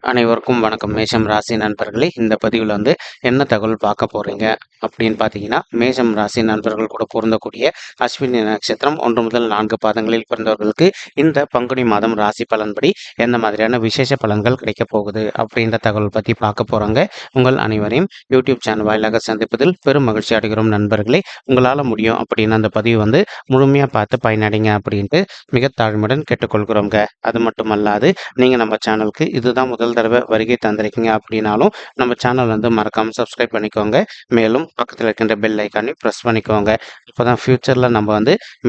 அனைவருக்கும் வணக்கம். மேஷம் ராசி நண்பர்களே, இந்த பதிவில் என்ன தகவல் பார்க்க போறீங்க அப்படின்னு பார்த்தீங்கன்னா, மேஷம் ராசி நண்பர்கள் கூட பொருந்தக்கூடிய அஸ்வினி நட்சத்திரம் 1 முதல் 4 பாதங்களில் பிறந்தவர்களுக்கு இந்த பங்குனி மாதம் ராசி பலன்படி எந்த மாதிரியான விசேஷ பலன்கள் கிடைக்க போகுது அப்படின்ற தகவல் பற்றி பார்க்க போறோங்க. உங்கள் அனைவரையும் யூடியூப் சேனல் வாயிலாக சந்திப்பதில் பெரும் மகிழ்ச்சி அடைகிறோம் நண்பர்களே. உங்களால் முடியும் அப்படின்னு அந்த பதிவு முழுமையாக பார்த்து பயனடைங்க அப்படின்ட்டு மிக தாழ்மையுடன் கேட்டுக்கொள்கிறோங்க. அது மட்டும் அல்லாது நீங்கள் நம்ம சேனலுக்கு இதுதான் முதல் தடவை வருகை தந்திருக்கீங்க அப்படின்னாலும் நம்ம சேனல் மறக்காமல் சப்ஸ்கிரைப் பண்ணிக்கோங்க. மேலும் பக்கத்தில் இருக்கின்ற பெல் ஐக்கானையும் ப்ரெஸ் பண்ணிக்கோங்க. இப்போதான் ஃபியூச்சரில் நம்ம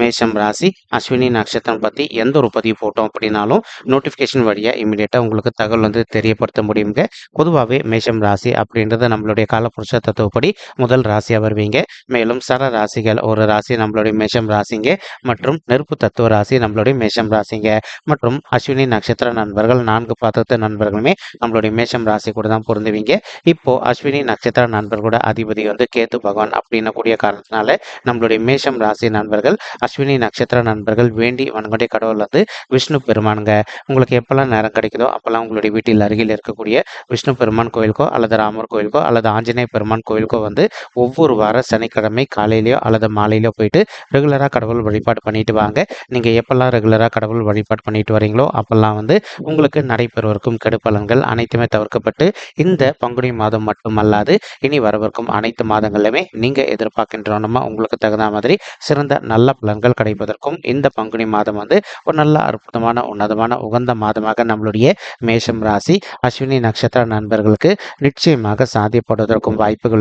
மேஷம் ராசி அஸ்வினி நட்சத்திரம் பற்றி எந்த ஒரு பதிவு போட்டோம் அப்படின்னாலும் நோட்டிஃபிகேஷன் வழியாக இமீடியட்டாக உங்களுக்கு தகவல் தெரியப்படுத்த முடியுங்க. பொதுவாகவே மேஷம் ராசி அப்படின்றது நம்மளுடைய காலப்புருஷ தத்துவப்படி முதல் ராசியாக வருவீங்க. மேலும் சர ராசிகள் ஒரு ராசி நம்மளுடைய மேஷம் ராசிங்க, மற்றும் நெருப்பு தத்துவ ராசி நம்மளுடைய மேஷம் ராசிங்க, மற்றும் அஸ்வினி நட்சத்திர நண்பர்கள் 4 பாதத்து நண்பர்களுமே நம்மளுடைய மேஷம் ராசி கூட தான் பொருந்துவீங்க. இப்போ அஸ்வினி நட்சத்திர நண்பர் கூட அதிபதி கேத்து பகவான் அப்படின்னு கூடிய காரணத்தினால நம்மளுடைய மேஷம் ராசி நண்பர்கள் அஸ்வினி நட்சத்திர நண்பர்கள் வேண்டி வணங்கக்கூடிய கடவுள் விஷ்ணு பெருமானுங்க. உங்களுக்கு எப்பெல்லாம் நேரம் கிடைக்குதோ அப்பெல்லாம் உங்களுடைய வீட்டில் அருகில் இருக்கக்கூடிய விஷ்ணு பெருமான் கோயிலுக்கோ அல்லது ராமர் கோயிலுக்கோ அல்லது ஆஞ்சநேய பெருமான் கோயிலுக்கோ ஒவ்வொரு வார சனிக்கிழமை காலையிலயோ அல்லது மாலையிலோ போயிட்டு ரெகுலராக கடவுள் வழிபாடு பண்ணிட்டு வாங்க. நீங்கள் எப்பெல்லாம் ரெகுலராக கடவுள் வழிபாடு பண்ணிட்டு வரீங்களோ அப்பெல்லாம் உங்களுக்கு நடைபெறுவதற்கும் கெடுப்பலன்கள் அனைத்துமே தவிர்க்கப்பட்டு இந்த பங்குனி மாதம் மட்டுமல்லாது இனி வரவிருக்கும் அனைத்து மாதங்களிலுமே நீங்க எதிர்பார்க்கின்றோமா உங்களுக்கு தகுந்த மாதிரி சிறந்த நல்ல பலன்கள் கிடைப்பதற்கும் இந்த பங்குனி மாதம் ஒரு நல்ல அற்புதமான உன்னதமான உகந்த மாதமாக நம்மளுடைய மேஷம் ராசி அஸ்வினி நட்சத்திர நண்பர்களுக்கு நிச்சயமாக சாத்தியப்படுவதற்கும் வாய்ப்புகள்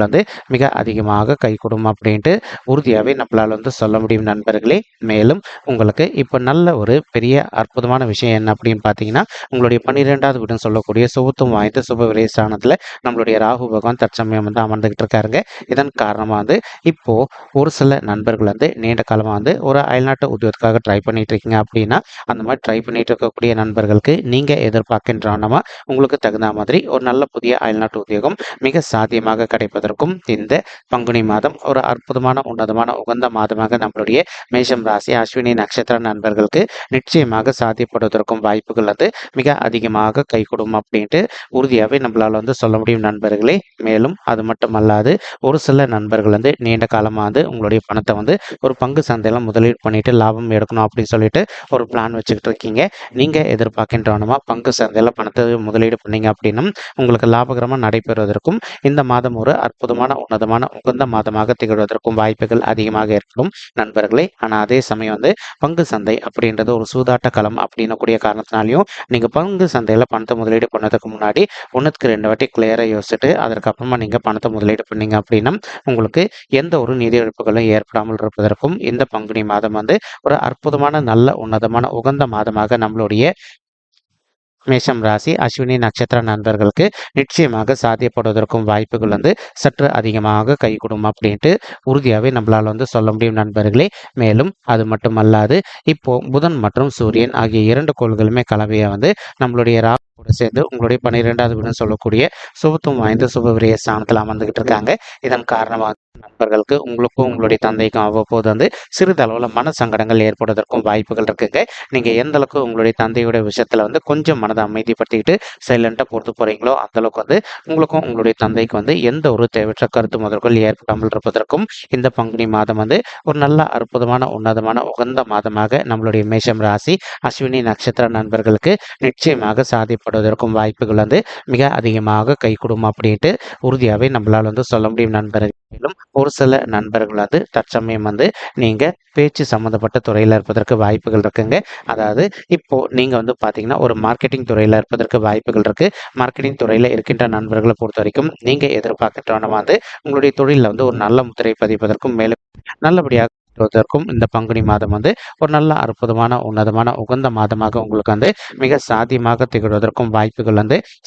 மிக அதிகமாக கைகூடும் அப்படின்ட்டு உறுதியாகவே நம்மளால் சொல்ல முடியும் நண்பர்களே. மேலும் உங்களுக்கு இப்போ நல்ல ஒரு பெரிய அற்புதமான விஷயம் என்ன அப்படின்னு பார்த்தீங்கன்னா, உங்களுடைய 12வது வீடுன்னு சொல்லக்கூடிய சுபத்துவம் வாய்ந்த சுப விரய ஸ்தானத்தில் நம்மளுடைய ராகு பகவான் தற்சமயம் அமர்ந்துகிட்டு இருக்காருங்க. இதன் காரணமாக இப்போ ஒரு சில நண்பர்கள் நீண்ட காலமாக ஒரு அயல்நாட்டு உத்தியோகத்துக்காக ட்ரை பண்ணிட்டு இருக்கீங்க அப்படின்னா, அந்த மாதிரி ட்ரை பண்ணிட்டு இருக்கக்கூடிய நண்பர்களுக்கு நீங்க எதிர்பார்க்கின்றோன்னா உங்களுக்கு தகுந்த மாதிரி ஒரு நல்ல புதிய அயல்நாட்டு உத்தியோகம் மிக சாத்தியமாக கிடைப்பதற்கும் இந்த பங்குனி மாதம் ஒரு அற்புதமான உன்னதமான உகந்த மாதமாக நம்மளுடைய மேஷம் ராசி அஸ்வினி நட்சத்திர நண்பர்களுக்கு நிச்சயமாக சாத்தியப்படுவதற்கும் வாய்ப்புகள் மிக அதிகமாக கைகூடும் அப்படின்ட்டு உறுதியாகவே நம்மளால சொல்ல முடியும் நண்பர்களே. மேலும் அது மட்டும் அல்லாது ஒரு சில நண்பர்கள் நீண்ட காலமாக உங்களுடைய பணத்தை ஒரு பங்கு சந்தையில முதலீடு பண்ணிட்டு லாபம் எடுக்கணும் அப்படின்னு சொல்லிட்டு ஒரு பிளான் வச்சுக்கிட்டு இருக்கீங்க. நீங்க எதிர்பார்க்கின்றோமா பங்கு சந்தையில பணத்தை முதலீடு பண்ணீங்க அப்படின்னா உங்களுக்கு லாபகரமாக நடைபெறுவதற்கும் இந்த மாதம் ஒரு அற்புதமான உன்னதமான உகந்த மாதமாக திகழ்வதற்கும் வாய்ப்புகள் அதிகமாக ஏற்படும் நண்பர்களே. ஆனால் அதே சமயம் பங்கு சந்தை அப்படின்றது ஒரு சூதாட்ட களம் அப்படின்னு கூடிய காரணத்தினாலையும் நீங்கள் பங்கு சந்தையில் பணத்தை முதலீடு பண்ணதுக்கு முன்னாடி 1க்கு 2 வாட்டி கிளியராக யோசிச்சுட்டு அதற்கப்புறமா நீங்கள் பணத்தை முதலீடு பண்ணீங்க அப்படின்னா உங்களுக்கு எந்த ஒரு நிதி இழப்புகளும் ஏற்படாமல் இருப்பதற்கும் இந்த பங்குனி மாதம் ஒரு அற்புதமான நல்ல உன்னதமான உகந்த மாதமாக நம்மளுடைய மேஷம் ராசி அஸ்வினி நட்சத்திர நண்பர்களுக்கு நிச்சயமாக சாத்தியப்படுவதற்கும் வாய்ப்புகள் சற்று அதிகமாக கைகூடும் அப்படின்ட்டு உறுதியாகவே நம்மளால் சொல்ல முடியும் நண்பர்களே. மேலும் அது மட்டுமல்லாது இப்போ புதன் மற்றும் சூரியன் ஆகிய 2 கோள்களுமே கலவையை நம்மளுடைய கூட சேர்ந்து உங்களுடைய 12வது வீடுன்னு சொல்லக்கூடிய சுபத்துவம் வாய்ந்த சுப விரய ஸ்தானத்தில் அமர்ந்துகிட்டு இருக்காங்க. இதன் காரணமாக நண்பர்களுக்கு உங்களுக்கும் உங்களுடைய தந்தைக்கும் அவ்வப்போது சிறிதளவில் மன சங்கடங்கள் ஏற்படுவதற்கும் வாய்ப்புகள் இருக்குங்க. நீங்க எந்த அளவுக்கு உங்களுடைய தந்தையோட விஷயத்துல கொஞ்சம் மனதை அமைதிப்படுத்திக்கிட்டு சைலண்டா பொறுத்து போறீங்களோ அந்த அளவுக்கு உங்களுக்கும் உங்களுடைய தந்தைக்கு எந்த ஒரு தேவையற்ற கருத்து முதல்கள் ஏற்படாமல் இருப்பதற்கும் இந்த பங்குனி மாதம் ஒரு நல்ல அற்புதமான உன்னதமான உகந்த மாதமாக நம்மளுடைய மேஷம் ராசி அஸ்வினி நட்சத்திர நண்பர்களுக்கு நிச்சயமாக சாதிப்படுவதற்கும் வாய்ப்புகள் மிக அதிகமாக கைகூடும் அப்படின்ட்டு உறுதியாகவே நம்மளால் சொல்ல முடியும் நண்பர்கள். மேலும் ஒரு சில நண்பர்கள் தற்சமயம் நீங்க பேச்சு சம்மந்தப்பட்ட துறையில் இருப்பதற்கு வாய்ப்புகள் இருக்குங்க. அதாவது இப்போ நீங்க பார்த்தீங்கன்னா ஒரு மார்க்கெட்டிங் துறையில் இருப்பதற்கு வாய்ப்புகள் இருக்கு. மார்க்கெட்டிங் துறையில் இருக்கின்ற நண்பர்களை பொறுத்த வரைக்கும் நீங்க எதிர்பார்க்கின்றவனமா உங்களுடைய தொழிலில் ஒரு நல்ல முத்திரை பதிப்பதற்கும் மேலும் நல்லபடியாக இந்த பங்குனி மாதம் ஒரு நல்ல அற்புதமான உன்னதமான உகந்த மாதமாக உங்களுக்கு மிக சாத்தியமாக திகழ்வதற்கும் வாய்ப்புகள்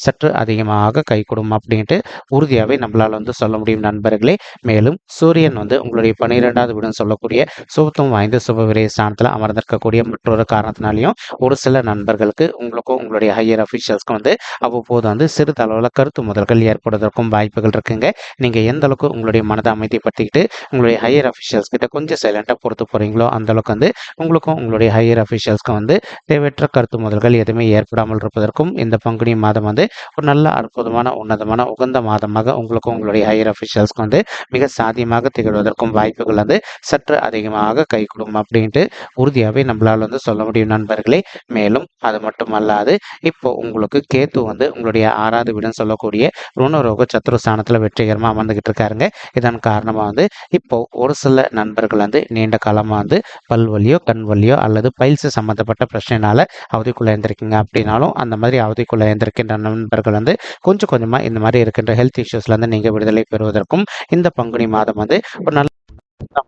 சற்று அதிகமாக கைகூடும் அப்படின்ட்டு உறுதியாகவே நம்மளால் சொல்ல முடியும் நண்பர்களே. மேலும் சூரியன் உங்களுடைய 12வது வீடுன்னு சொல்லக்கூடிய சுபத்துவம் வாய்ந்த சுப விரய ஸ்தானத்தில் அமர்ந்திருக்கக்கூடிய மற்றொரு காரணத்தினாலையும் ஒரு சில நண்பர்களுக்கு உங்களுக்கும் உங்களுடைய ஹையர் அஃபிஷியல்ஸ்க்கும் அவ்வப்போது சிறிதளவில் கருத்து முதல்கள் ஏற்படுவதற்கும் வாய்ப்புகள் இருக்குங்க. நீங்கள் எந்த அளவுக்கு உங்களுடைய மனதை அமைதிப்படுத்திக்கிட்டு உங்களுடைய ஹையர் அஃபிஷியல்ஸ் கிட்ட கொஞ்சம் சைலண்ட்டாக பொறுத்து போகிறீங்களோ அந்தளவுக்கு வந்து உங்களுக்கும் உங்களுடைய ஹையர் அஃபிஷியல்ஸ்க்கும் வந்து தேவையற்ற கருத்து முதல்கள் எதுவுமே ஏற்படாமல் இருப்பதற்கும் இந்த பங்குனி மாதம் வந்து ஒரு நல்ல அற்புதமான உன்னதமான உகந்த மாதமாக உங்களுக்கும் உங்களுடைய ஹையர் அஃபிஷியல்ஸ்க்கும் வந்து மிக சாத்தியமாக திகழ்வதற்கும் வாய்ப்புகள் வந்து சற்று அதிகமாக கை கொடுக்கும் அப்படின்ட்டு உறுதியாகவே நம்மளால் வந்து சொல்ல முடியும் நண்பர்களே. மேலும் அது மட்டும் அல்லாது இப்போ உங்களுக்கு கேத்து வந்து உங்களுடைய 6வது வீடுன்னு சொல்லக்கூடிய ருணரோக சத்துருஸ்தானத்தில் வெற்றிகரமாக அமர்ந்துகிட்டு இருக்காருங்க. இதன் காரணமாக வந்து இப்போ ஒரு சில நண்பர்கள் வந்து நீண்ட காலமாக வந்து பல்வலியோ கண் வலியோ அல்லது பைல்ஸ் சம்மந்தப்பட்ட பிரச்சனைனால அவதிக்குள்ள இருந்திருக்கீங்க அப்படின்னாலும் அந்த மாதிரி அவதிக்குள்ள இருந்திருக்கின்ற நண்பர்கள் வந்து கொஞ்சம் கொஞ்சமாக இந்த மாதிரி இருக்கின்ற ஹெல்த் இஷ்யூஸ்லேருந்து நீங்கள் விடுதலை பெறுவதற்கும் இந்த பங்குனி மாதம் வந்து ஒரு நல்ல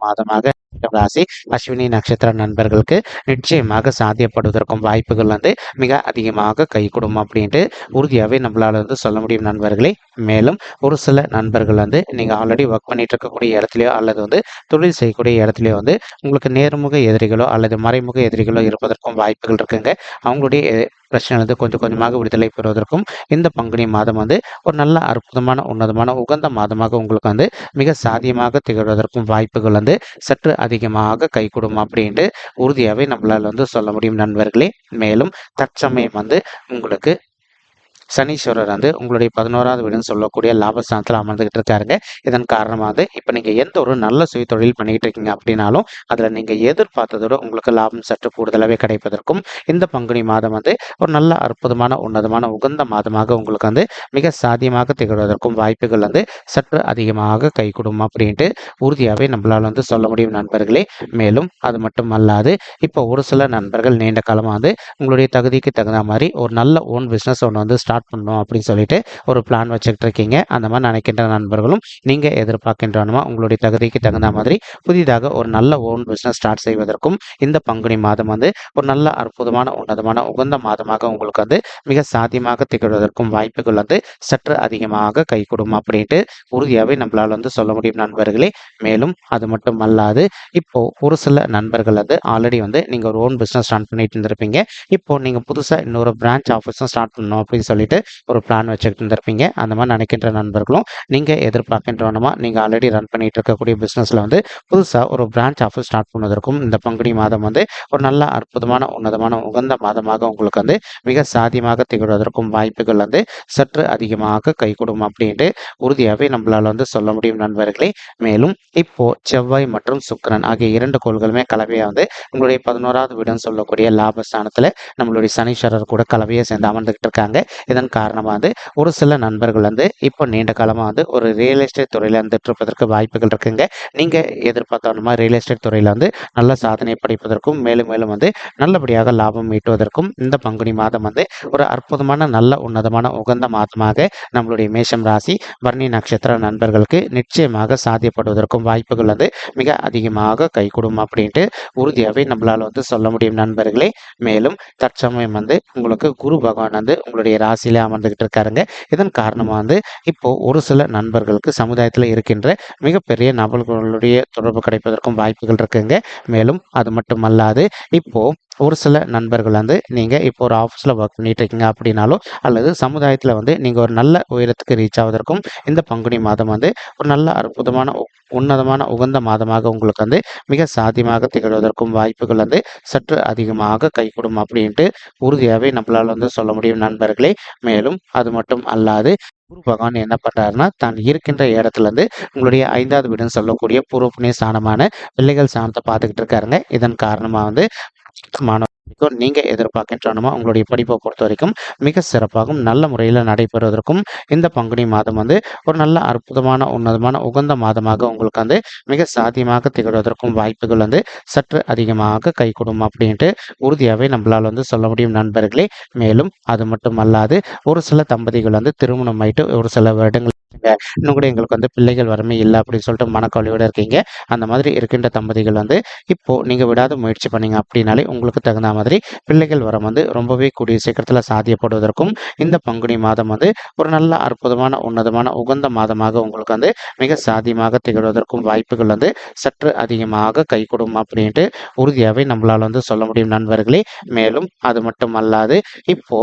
மாதமாக ராசி அஸ்வினி நட்சத்திர நண்பர்களுக்கு நிச்சயமாக சாத்தியப்படுவதற்கும் வாய்ப்புகள் வந்து மிக அதிகமாக கை கொடுக்கும் அப்படின்ட்டு உறுதியாகவே நம்மளால வந்து சொல்ல முடியும் நண்பர்களே. மேலும் ஒரு சில நண்பர்கள் வந்து நீங்கள் ஆல்ரெடி ஒர்க் பண்ணிட்டு இருக்கக்கூடிய இடத்துலையோ அல்லது வந்து தொழில் செய்யக்கூடிய இடத்துலையோ வந்து உங்களுக்கு நேர்முக எதிரிகளோ அல்லது மறைமுக எதிரிகளோ இருப்பதற்கும் வாய்ப்புகள் இருக்குங்க. அவங்களுடைய பிரச்சனையிலிருந்து கொஞ்சம் கொஞ்சமாக விடுதலை பெறுவதற்கும் இந்த பங்குனி மாதம் வந்து ஒரு நல்ல அற்புதமான உன்னதமான உகந்த மாதமாக உங்களுக்கு வந்து மிக சாத்தியமாக திகழ்வதற்கும் வாய்ப்புகள் வந்து சற்று அதிகமாக கைகூடும் அப்படின்ட்டு உறுதியாகவே நம்மளால் வந்து சொல்ல முடியும் நண்பர்களே. மேலும் தற்சமயம் வந்து உங்களுக்கு சனீஸ்வரர் வந்து உங்களுடைய 11வது வீடுன்னு சொல்லக்கூடிய லாபஸ்தானத்தில் அமர்ந்துகிட்டு இருக்காருங்க. இதன் காரணமாக வந்து இப்போ நீங்கள் எந்த ஒரு நல்ல சுய தொழில் பண்ணிக்கிட்டு இருக்கீங்க அப்படின்னாலும் அதில் நீங்கள் எதிர்பார்த்ததோட உங்களுக்கு லாபம் சற்று கூடுதலாகவே கிடைப்பதற்கும் இந்த பங்குனி மாதம் வந்து ஒரு நல்ல அற்புதமான உன்னதமான உகந்த மாதமாக உங்களுக்கு வந்து மிக சாத்தியமாக திகழ்வதற்கும் வாய்ப்புகள் வந்து சற்று அதிகமாக கை கொடுக்கும் அப்படின்ட்டு உறுதியாகவே நம்மளால் வந்து சொல்ல முடியும் நண்பர்களே. மேலும் அது மட்டும் அல்லாது இப்போ ஒரு சில நண்பர்கள் நீண்ட காலமாக வந்து உங்களுடைய தகுதிக்கு தகுந்த மாதிரி ஒரு நல்ல ஓன் பிஸ்னஸ் ஒன்று வந்து ஸ்டார்ட் பண்ணணும் அப்படின்னு சொல்லிட்டு ஒரு பிளான் வச்சுக்கிட்டு இருக்கீங்க. அந்த மாதிரி நினைக்கின்ற நண்பர்களும் நீங்கள் எதிர்பார்க்கின்றனமா உங்களுடைய தகுதிக்கு தகுந்த மாதிரி புதிதாக ஒரு நல்ல ஓன் பிஸ்னஸ் ஸ்டார்ட் செய்வதற்கும் இந்த பங்குனி மாதம் வந்து ஒரு நல்ல அற்புதமான உன்னதமான உகந்த மாதமாக உங்களுக்கு வந்து மிக சாத்தியமாக திகழ்வதற்கும் வாய்ப்புகள் வந்து சற்று அதிகமாக கை கொடுக்கும் அப்படின்ட்டு உறுதியாகவே நம்மளால் வந்து சொல்ல முடியும் நண்பர்களே. மேலும் அது மட்டும் அல்லாது இப்போ ஒரு சில நண்பர்கள் வந்து ஆல்ரெடி வந்து நீங்கள் ஒரு ஓன் பிஸ்னஸ் ரன் பண்ணிட்டு இருந்திருப்பீங்க. இப்போ நீங்கள் புதுசாக இன்னொரு பிரான்ச் ஆஃபீஸும் ஸ்டார்ட் பண்ணணும் அப்படின்னு சொல்லிட்டு ஒரு பிளான் வச்சுக்கிட்டு இருந்திருப்பீங்க. அந்த மாதிரி நினைக்கின்ற நண்பர்களும் நீங்கள் எதிர்பார்க்கின்றவனமா நீங்கள் ஆல்ரெடி ரன் பண்ணிட்டு இருக்கக்கூடிய பிஸ்னஸில் வந்து புதுசாக ஒரு பிரான்ச் ஆஃபீஸ் ஸ்டார்ட் பண்ணுவதற்கும் இந்த பங்குனி மாதம் வந்து ஒரு நல்ல அற்புதமான உன்னதமான உகந்த மாதமாக உங்களுக்கு வந்து மிக சாத்தியமாக திகழ்வதற்கும் வாய்ப்புகள் வந்து சற்று அதிகமாக கை கொடுக்கும் அப்படின்ட்டு உறுதியாகவே நம்மளால் வந்து சொல்ல முடியும் நண்பர்களே. மேலும் இப்போ செவ்வாய் மற்றும் சுக்கிரன் ஆகிய 2 கோள்களுமே கலவையாக வந்து உங்களுடைய 11வது வீடுன்னு சொல்லக்கூடிய லாபஸ்தானத்தில் நம்மளுடைய சனீஸ்வரர் கூட கலவையை சேர்ந்து அமர்ந்துகிட்டு இருக்காங்க. இதன் காரணமாக வந்து ஒரு சில நண்பர்கள் வந்து இப்போ நீண்ட காலமாக வந்து ஒரு ரியல் எஸ்டேட் துறையில் இருந்துட்டு இருப்பதற்கு வாய்ப்புகள் இருக்குங்க. நீங்கள் எதிர்பார்த்த மாதிரி ரியல் எஸ்டேட் துறையில் வந்து நல்ல சாதனை படைப்பதற்கும் மேலும் மேலும் வந்து நல்லபடியாக லாபம் ஈட்டுவதற்கும் இந்த பங்குனி மாதம் வந்து ஒரு அற்புதமான நல்ல உன்னதமான உகந்த மாதமாக நம்மளுடைய மேஷம் ராசி பரணி நட்சத்திர நண்பர்களுக்கு நிச்சயமாக சாத்தியப்படுவதற்கும் வாய்ப்புகள் வந்து மிக அதிகமாக கை கொடுக்கும் அப்படின்ட்டு உறுதியாகவே நம்மளால் வந்து சொல்ல முடியும் நண்பர்களே. மேலும் தற்சமயம் வந்து உங்களுக்கு குரு பகவான் வந்து உங்களுடைய ராசியிலே அமர்ந்துகிட்டு இருக்காருங்க. இதன் காரணமாக வந்து இப்போ ஒரு சில நண்பர்களுக்கு சமுதாயத்தில் இருக்கின்ற மிகப்பெரிய நபர்களுடைய தொடர்பு கிடைப்பதற்கும் வாய்ப்புகள் இருக்குங்க. மேலும் அது மட்டுமல்லாது இப்போ ஒரு சில நண்பர்கள் வந்து நீங்கள் இப்போ ஒரு ஆஃபீஸில் ஒர்க் பண்ணிட்டு இருக்கீங்க அப்படின்னாலும் அல்லது சமுதாயத்தில் வந்து நீங்கள் ஒரு நல்ல உயரத்துக்கு ரீச் ஆவதற்கும் இந்த பங்குனி மாதம் வந்து ஒரு நல்ல அற்புதமான உன்னதமான உகந்த மாதமாக உங்களுக்கு வந்து மிக சாத்தியமாக திகழ்வதற்கும் வாய்ப்புகள் வந்து சற்று அதிகமாக கைகூடும் அப்படின்ட்டு உறுதியாகவே நம்மளால் வந்து சொல்ல முடியும் நண்பர்களே. மேலும் அது மட்டும் அல்லாது குரு பகவான் என்ன பண்றாருன்னா தான் இருக்கின்ற இடத்துல இருந்து உங்களுடைய 5வது வீடுன்னு சொல்லக்கூடிய பூர்வ புண்ணிய ஸ்தானமான பிள்ளைகள் ஸ்தானத்தை பார்த்துக்கிட்டு இருக்காருங்க. இதன் காரணமாக வந்து மாணவர்களுக்கும் நீங்கள் எதிர்பார்க்கின்றனமா உங்களுடைய படிப்பை பொறுத்த வரைக்கும் மிக சிறப்பாகவும் நல்ல முறையில் நடைபெறுவதற்கும் இந்த பங்குனி மாதம் வந்து ஒரு நல்ல அற்புதமான உன்னதமான உகந்த மாதமாக உங்களுக்கு வந்து மிக சாத்தியமாக திகழ்வதற்கும் வாய்ப்புகள் வந்து சற்று அதிகமாக கை கொடுக்கும் அப்படின்ட்டு உறுதியாகவே நம்மளால் வந்து சொல்ல முடியும் நண்பர்களே. மேலும் அது மட்டும் அல்லாது ஒரு சில தம்பதிகள் வந்து திருமணம் ஆயிட்டு ஒரு சில வருடங்கள் இன்னும் கூட எங்களுக்கு வந்து பிள்ளைகள் வரமே இல்லை அப்படின்னு சொல்லிட்டு மனக்கவலையோடு இருக்கீங்க. அந்த மாதிரி இருக்கின்ற தம்பதிகள் வந்து இப்போ நீங்கள் விடாத முயற்சி பண்ணீங்க அப்படின்னாலே உங்களுக்கு தகுந்த மாதிரி பிள்ளைகள் வரம் வந்து ரொம்பவே கூடிய சீக்கிரத்தில் சாத்தியப்படுவதற்கும் இந்த பங்குனி மாதம் வந்து ஒரு நல்ல அற்புதமான உன்னதமான உகந்த மாதமாக உங்களுக்கு வந்து மிக சாத்தியமாக திகழ்வதற்கும் வாய்ப்புகள் வந்து சற்று அதிகமாக கை கொடுக்கும் அப்படின்ட்டு உறுதியாகவே நம்மளால் வந்து சொல்ல முடியும் நண்பர்களே. மேலும் அது மட்டும் அல்லாது இப்போ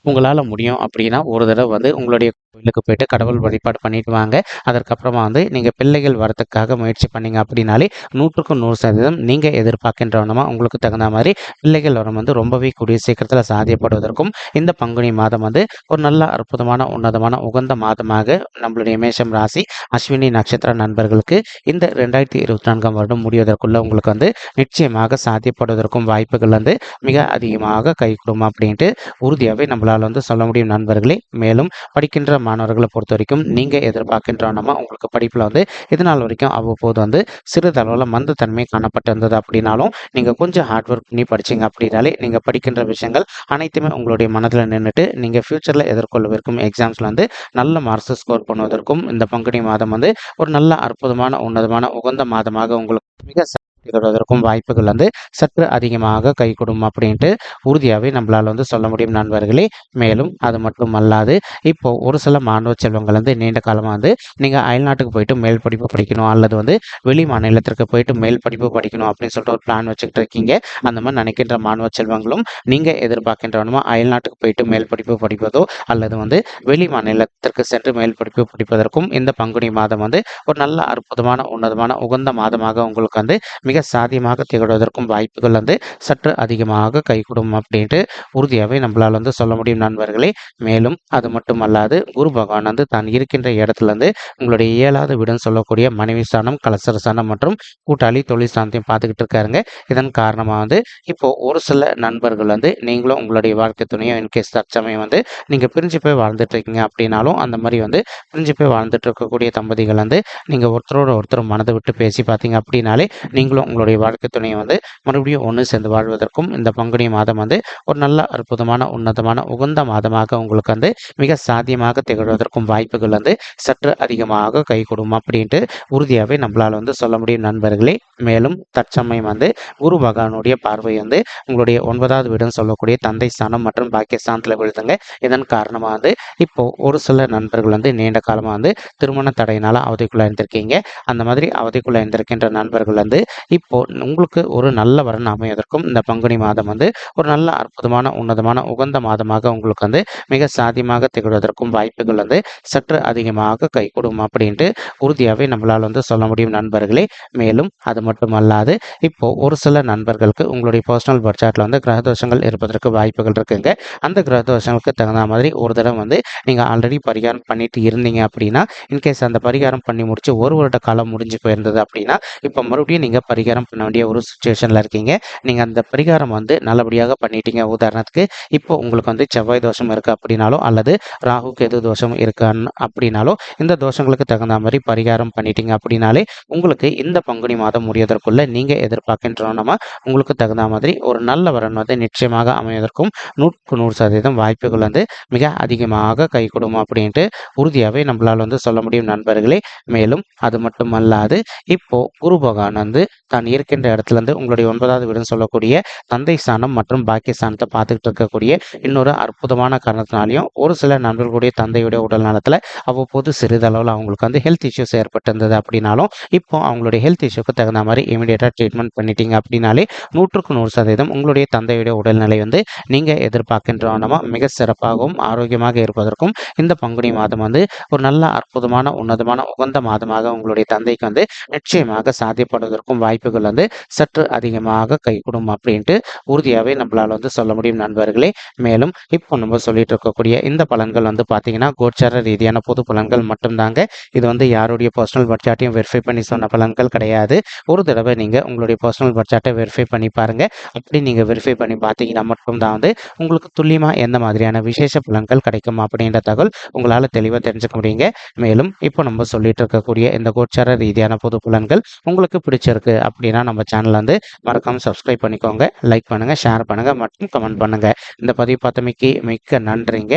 உங்களால் முடியும் அப்படின்னா ஒரு தடவை வந்து உங்களுடைய கோயிலுக்கு போயிட்டு கடவுள் வழிபாடு பண்ணிட்டு வாங்க. அதற்கப்புறமா வந்து நீங்கள் பிள்ளைகள் வரத்துக்காக முயற்சி பண்ணீங்க அப்படின்னாலே 100% நீங்கள் எதிர்பார்க்கின்றவனமா உங்களுக்கு தகுந்த மாதிரி பிள்ளைகள் வரம் வந்து ரொம்பவே கூடிய சீக்கிரத்தில் சாத்தியப்படுவதற்கும் இந்த பங்குனி மாதம் வந்து ஒரு நல்ல அற்புதமான உன்னதமான உகந்த மாதமாக நம்மளுடைய மேஷம் ராசி அஸ்வினி நட்சத்திர நண்பர்களுக்கு இந்த 2024 வருடம் முடிவதற்குள்ள உங்களுக்கு வந்து நிச்சயமாக சாத்தியப்படுவதற்கும் வாய்ப்புகள் வந்து மிக அதிகமாக கைகூடும் அப்படின்ட்டு உறுதியாகவே நம்மளால் வந்து சொல்ல முடியும் நண்பர்களே. மேலும் படிக்கின்ற மாணவர்களை பொறுத்த வரைக்கும் நீங்கள் எதிர்பார்க்கின்றோன்னா உங்களுக்கு படிப்பில் வந்து இது நாள் வரைக்கும் அவ்வப்போது வந்து சிறிதளவில் மந்தத்தன்மை காணப்பட்டிருந்தது அப்படின்னாலும் நீங்கள் கொஞ்சம் ஹார்ட் ஒர்க் பண்ணி படிச்சிங்க அப்படின்னாலே நீங்கள் படிக்கின்ற விஷயங்கள் அனைத்துமே உங்களுடைய மனதில் நின்றுட்டு நீங்கள் ஃப்யூச்சரில் எதிர்கொள்ளவிருக்கும் எக்ஸாம்ஸில் வந்து நல்ல மார்க்ஸ் ஸ்கோர் பண்ணுவதற்கும் இந்த பங்குனி மாதம் வந்து ஒரு நல்ல அற்புதமான உன்னதமான உகந்த மாதமாக உங்களுக்கு மிக திகழ்வதற்கும் வாய்ப்புகள் வந்து சற்று அதிகமாக கைகூடும் அப்படின்ட்டு உறுதியாகவே நம்மளால் வந்து சொல்ல முடியும் நண்பர்களே. மேலும் அது மட்டும் அல்லாது இப்போ ஒரு சில மாணவ செல்வங்கள் வந்து நீண்ட காலமாக வந்து நீங்கள் அயல்நாட்டுக்கு போயிட்டு மேல் படிப்பு படிக்கணும் அல்லது வந்து வெளி மாநிலத்திற்கு போயிட்டு மேல் படிப்பு படிக்கணும் அப்படின்னு சொல்லிட்டு ஒரு பிளான் வச்சுக்கிட்டு இருக்கீங்க. அந்த மாதிரி நினைக்கின்ற மாணவ செல்வங்களும் நீங்கள் எதிர்பார்க்கின்றவனுமா அயல்நாட்டுக்கு போயிட்டு மேல் படிப்பு படிப்பதோ அல்லது வந்து வெளி மாநிலத்திற்கு சென்று மேல் படிப்பு படிப்பதற்கும் இந்த பங்குனி மாதம் வந்து ஒரு நல்ல அற்புதமான உன்னதமான உகந்த மாதமாக உங்களுக்கு வந்து மிக சாத்தியமாக திகழ்வதற்கும் வாய்ப்புகள் வந்து சற்று அதிகமாக கைகூடும் அப்படின்ட்டு உறுதியாகவே நம்மளால் வந்து சொல்ல முடியும் நண்பர்களே. மேலும் அது மட்டும் அல்லாது குரு பகவான் வந்து தான் இருக்கின்ற இடத்துல இருந்து உங்களுடைய 7வது வீடுன்னு சொல்லக்கூடிய மனைவி ஸ்தானம் கலசர ஸ்தானம் மற்றும் கூட்டாளி தொழில் ஸ்தானத்தையும் பார்த்துக்கிட்டு இருக்காருங்க. இதன் காரணமாக வந்து இப்போ ஒரு சில நண்பர்கள் வந்து நீங்களும் உங்களுடைய வாழ்க்கை துணையும் இன்கேஸ் தற்சமயம் வந்து நீங்கள் பிரிஞ்சு போய் வாழ்ந்துட்டு இருக்கீங்க அப்படின்னாலும் அந்த மாதிரி வந்து பிரிஞ்சு போய் வாழ்ந்துட்டு இருக்கக்கூடிய தம்பதிகள் வந்து நீங்கள் ஒருத்தரோட ஒருத்தர் மனதை விட்டு பேசி பார்த்தீங்க அப்படின்னாலே நீங்களும் உங்களுடைய வாழ்க்கை துணையை வந்து மறுபடியும் ஒன்று சேர்ந்து வாழ்வதற்கும் இந்த பங்குனி மாதம் வந்து ஒரு நல்ல அற்புதமான உன்னதமான உகந்த மாதமாக உங்களுக்கு வந்து மிக சாத்தியமாக திகழ்வதற்கும் வாய்ப்புகள் வந்து சற்று அதிகமாக கைகூடும் அப்படின்ட்டு உறுதியாகவே நம்மளால் வந்து சொல்ல முடியும் நண்பர்களே. மேலும் தற்சமயம் வந்து குரு பகவானுடைய பார்வை வந்து உங்களுடைய 9வது வீடுன்னு சொல்லக்கூடிய தந்தை ஸ்தானம் மற்றும் பாக்கியஸ்தானத்தில் விழுதுங்க. இதன் காரணமாக வந்து இப்போ ஒரு சில நண்பர்கள் வந்து நீண்ட காலமாக வந்து திருமண தடையினால அவதிக்குள்ள இருந்திருக்கீங்க. அந்த மாதிரி அவதிக்குள்ள இருந்திருக்கின்ற நண்பர்கள் வந்து இப்போ உங்களுக்கு ஒரு நல்ல வரன் அமைவதற்கும் இந்த பங்குனி மாதம் வந்து ஒரு நல்ல அற்புதமான உன்னதமான உகந்த மாதமாக உங்களுக்கு வந்து மிக சாத்தியமாக திகழ்வதற்கும் வாய்ப்புகள் வந்து சற்று அதிகமாக கைகூடும் அப்படின்ட்டு உறுதியாகவே நம்மளால் வந்து சொல்ல முடியும் நண்பர்களே. மேலும் அது மட்டும் அல்லாது இப்போ ஒரு சில நண்பர்களுக்கு உங்களுடைய பர்சனல் பட்ஜெட்டில் வந்து கிரகதோஷங்கள் இருப்பதற்கு வாய்ப்புகள் இருக்குங்க. அந்த கிரகதோஷங்களுக்கு தகுந்த மாதிரி ஒரு தடவை வந்து நீங்கள் ஆல்ரெடி பரிகாரம் பண்ணிட்டு இருந்தீங்க அப்படின்னா இன்கேஸ் அந்த பரிகாரம் பண்ணி முடிச்சு ஒரு வருட காலம் முடிஞ்சு போயிருந்தது அப்படின்னா இப்போ மறுபடியும் நீங்கள் பரிகாரம் பண்ண வேண்டிய ஒரு சுச்சுவேஷனில் இருக்கீங்க. நீங்கள் அந்த பரிகாரம் வந்து நல்லபடியாக பண்ணிட்டீங்க. உதாரணத்துக்கு இப்போ உங்களுக்கு வந்து செவ்வாய் தோஷம் இருக்குது அப்படின்னாலும் அல்லது ராகு கேது தோஷம் இருக்கான்னு அப்படின்னாலும் இந்த தோஷங்களுக்கு தகுந்த மாதிரி பரிகாரம் பண்ணிட்டீங்க அப்படின்னாலே உங்களுக்கு இந்த பங்குனி மாதம் முடிவதற்குள்ள நீங்கள் எதிர்பார்க்கின்றோன்னா உங்களுக்கு தகுந்த மாதிரி ஒரு நல்ல வரன் வந்து நிச்சயமாக அமைவதற்கும் 100% வாய்ப்புகள் வந்து மிக அதிகமாக கைகூடும் அப்படின்ட்டு உறுதியாகவே நம்மளால் வந்து சொல்ல முடியும் நண்பர்களே. மேலும் அது மட்டும் அல்லாது இப்போ குரு பகவான் வந்து தான் இருக்கின்ற இடத்துல இருந்து உங்களுடைய 9வது வீடுன்னு சொல்லக்கூடிய தந்தை ஸ்தானம் மற்றும் பாக்கிய ஸ்தானத்தை பார்த்துக்கிட்டு இருக்கக்கூடிய இன்னொரு அற்புதமான காரணத்தினாலையும் ஒரு சில நண்பர்களுடைய தந்தையுடைய உடல் நலத்தில் அவ்வப்போது சிறிதளவில் அவங்களுக்கு வந்து ஹெல்த் இஷ்யூஸ் ஏற்பட்டிருந்தது அப்படின்னாலும் இப்போ அவங்களுடைய ஹெல்த் இஷ்யூக்கு தகுந்த மாதிரி இமீடியட்டாக ட்ரீட்மெண்ட் பண்ணிட்டீங்க அப்படின்னாலே 100% உங்களுடைய தந்தையுடைய உடல்நிலை வந்து நீங்கள் எதிர்பார்க்கின்றவனமா மிக சிறப்பாகவும் ஆரோக்கியமாக இருப்பதற்கும் இந்த பங்குனி மாதம் வந்து ஒரு நல்ல அற்புதமான உன்னதமான உகந்த மாதமாக உங்களுடைய தந்தைக்கு வந்து நிச்சயமாக சாத்தியப்படுவதற்கும் வாய்ப்புகள் வந்து சற்று அதிகமாக கைகூடும் அப்படின்ட்டு உறுதியாகவே நம்மளால் வந்து சொல்ல முடியும் நண்பர்களே. மேலும் இப்போ நம்ம சொல்லிட்டு இருக்கக்கூடிய இந்த பலன்கள் வந்து பார்த்தீங்கன்னா கோச்சார ரீதியான பொது பலன்கள் மட்டும்தாங்க. இது வந்து யாருடைய பர்சனல் பட்ஜெட்டையும் வெரிஃபை பண்ணி சொன்ன பலன்கள் கிடையாது. ஒரு தடவை நீங்கள் உங்களுடைய பர்சனல் பட்ஜெட்டை வெரிஃபை பண்ணி பாருங்கள். அப்படி நீங்கள் வெரிஃபை பண்ணி பார்த்தீங்கன்னா மட்டும்தான் வந்து உங்களுக்கு துல்லியமாக எந்த மாதிரியான விசேஷ பலன்கள் கிடைக்கும் அப்படின்ற தகவல் உங்களால் தெளிவாக தெரிஞ்சுக்க முடியுங்க. மேலும் இப்போ நம்ம சொல்லிட்டு இருக்கக்கூடிய இந்த கோச்சார ரீதியான பொது பலன்கள் உங்களுக்கு பிடிச்சிருக்கு அப்படின்னா நம்ம சேனல் வந்து மறக்காமல் சப்ஸ்கிரைப் பண்ணிக்கோங்க. லைக் பண்ணுங்கள், ஷேர் பண்ணுங்கள் மற்றும் கமெண்ட் பண்ணுங்கள். இந்த பதிவு பார்த்தமைக்கு மிக்க நன்றிங்க.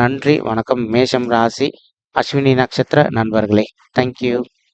நன்றி, வணக்கம். மேஷம் ராசி அஸ்வினி நட்சத்திர நண்பர்களே. தேங்க்யூ.